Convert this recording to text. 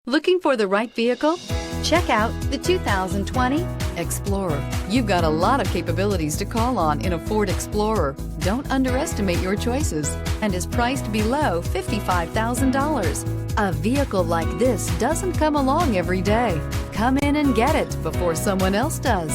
Looking for the right vehicle? Check out the 2020 Explorer. You've got a lot of capabilities to call on in a Ford Explorer. Don't underestimate your choices, and is priced below $55,000. A vehicle like this doesn't come along every day. Come in and get it before someone else does.